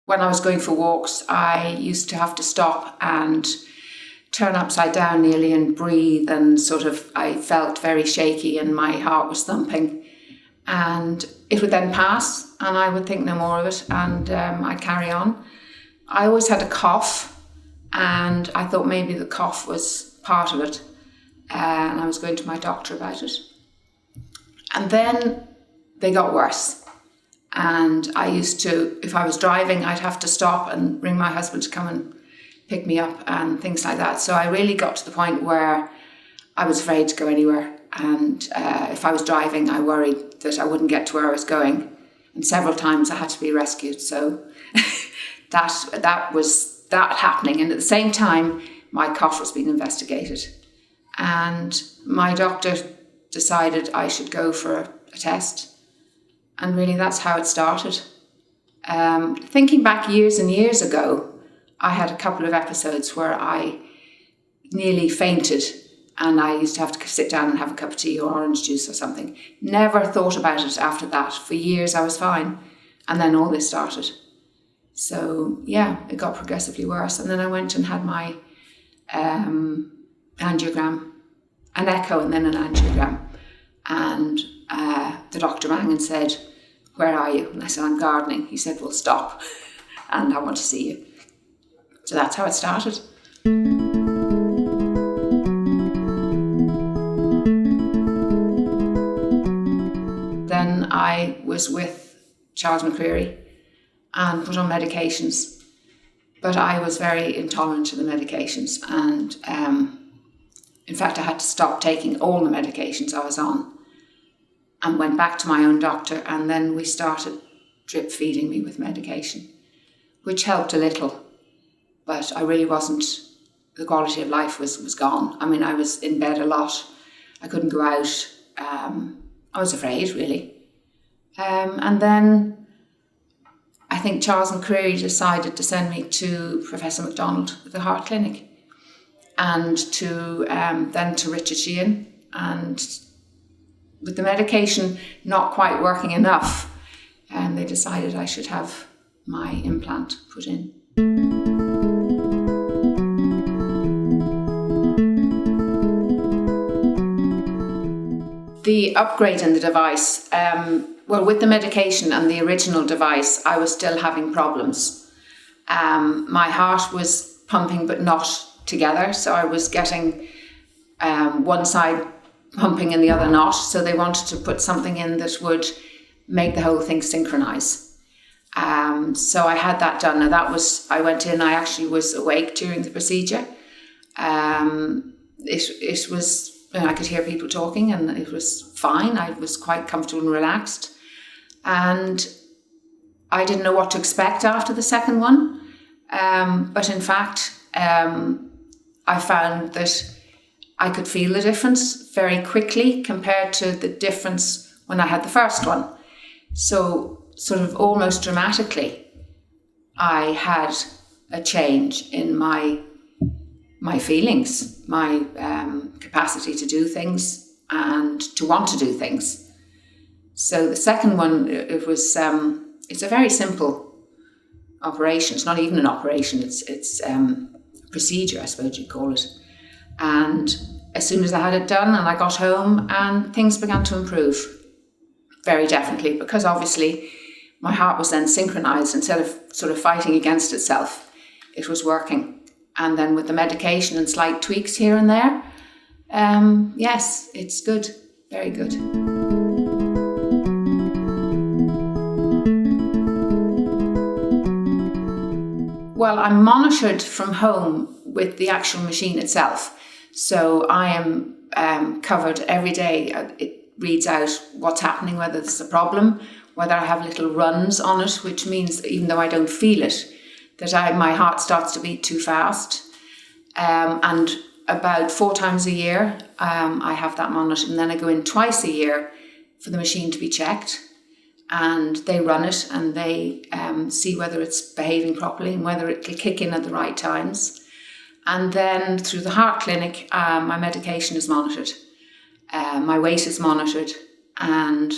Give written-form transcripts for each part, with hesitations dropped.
when I was going for walks, I used to have to stop and turn upside down nearly and breathe, and I felt very shaky and my heart was thumping. And it would then pass and I would think no more of it, and I'd carry on. I always had a cough, and I thought maybe the cough was part of it. And I was going to my doctor about it. And then they got worse. And I used to, if I was driving, I'd have to stop and ring my husband to come and pick me up and things like that. So I really got to the point where I was afraid to go anywhere. And if I was driving, I worried that I wouldn't get to where I was going. And several times I had to be rescued. So that was that happening. And at the same time, my cough was being investigated. And my doctor decided I should go for a test. And really that's how it started. Thinking back years and years ago, I had a couple of episodes where I nearly fainted, and I used to have to sit down and have a cup of tea or orange juice or something. Never thought about it after that. For years I was fine. And then all this started. So yeah, it got progressively worse. And then I went and had my angiogram, an echo and then an angiogram. And the doctor rang and said, "Where are you?" And I said, "I'm gardening." He said, "Well, stop, and I want to see you." So that's how it started. Then I was with Charles McCreary and put on medications, but I was very intolerant to the medications, and in fact I had to stop taking all the medications I was on and went back to my own doctor, and then we started drip feeding me with medication, which helped a little, but I really wasn't, the quality of life was gone. I mean, I was in bed a lot, I couldn't go out, I was afraid really. And then I think Charles McCreary decided to send me to Professor MacDonald at the Heart Clinic, and to then to Richard Sheehan, and with the medication not quite working enough, and they decided I should have my implant put in. The upgrade in the device, with the medication and the original device, I was still having problems. My heart was pumping but not together, so I was getting one side pumping and the other not, so they wanted to put something in that would make the whole thing synchronize. So I had that done. Now I went in, I actually was awake during the procedure. It was, I could hear people talking and it was fine. I was quite comfortable and relaxed. And I didn't know what to expect after the second one. But in fact, I found that I could feel the difference very quickly compared to the difference when I had the first one. So sort of almost dramatically, I had a change in my feelings, my capacity to do things and to want to do things. So the second one, it was it's a very simple operation. It's not even an operation. It's a procedure, I suppose you'd call it. And as soon as I had it done and I got home, and things began to improve very definitely, because obviously my heart was then synchronized. Instead of sort of fighting against itself, it was working. And then with the medication and slight tweaks here and there, yes, it's good, very good. Well, I'm monitored from home with the actual machine itself. So I am covered every day. It reads out what's happening, whether there's a problem, whether I have little runs on it, which means that even though I don't feel it, that my heart starts to beat too fast. And about 4 times a year, I have that monitored. And then I go in twice a year for the machine to be checked. And they run it and they see whether it's behaving properly and whether it will kick in at the right times. And then through the heart clinic, my medication is monitored. My weight is monitored. And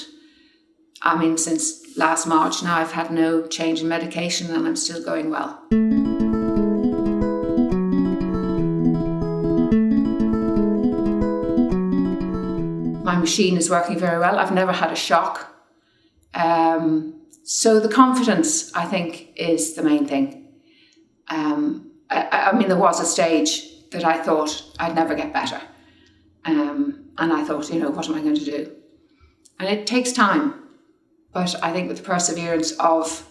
I mean, since last March now I've had no change in medication and I'm still going well. My machine is working very well. I've never had a shock. So the confidence, I think, is the main thing. I mean, there was a stage that I thought I'd never get better. And I thought, what am I going to do? And it takes time. But I think with the perseverance of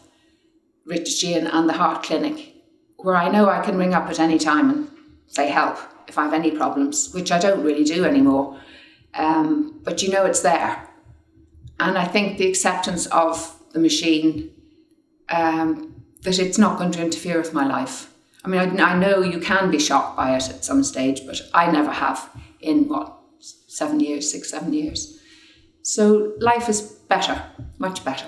Richard Sheehan and the Heart Clinic, where I know I can ring up at any time and say help if I have any problems, which I don't really do anymore. But it's there. And I think the acceptance of the machine, that it's not going to interfere with my life. I mean, I know you can be shocked by it at some stage, but I never have in 6, 7 years. So life is better, much better.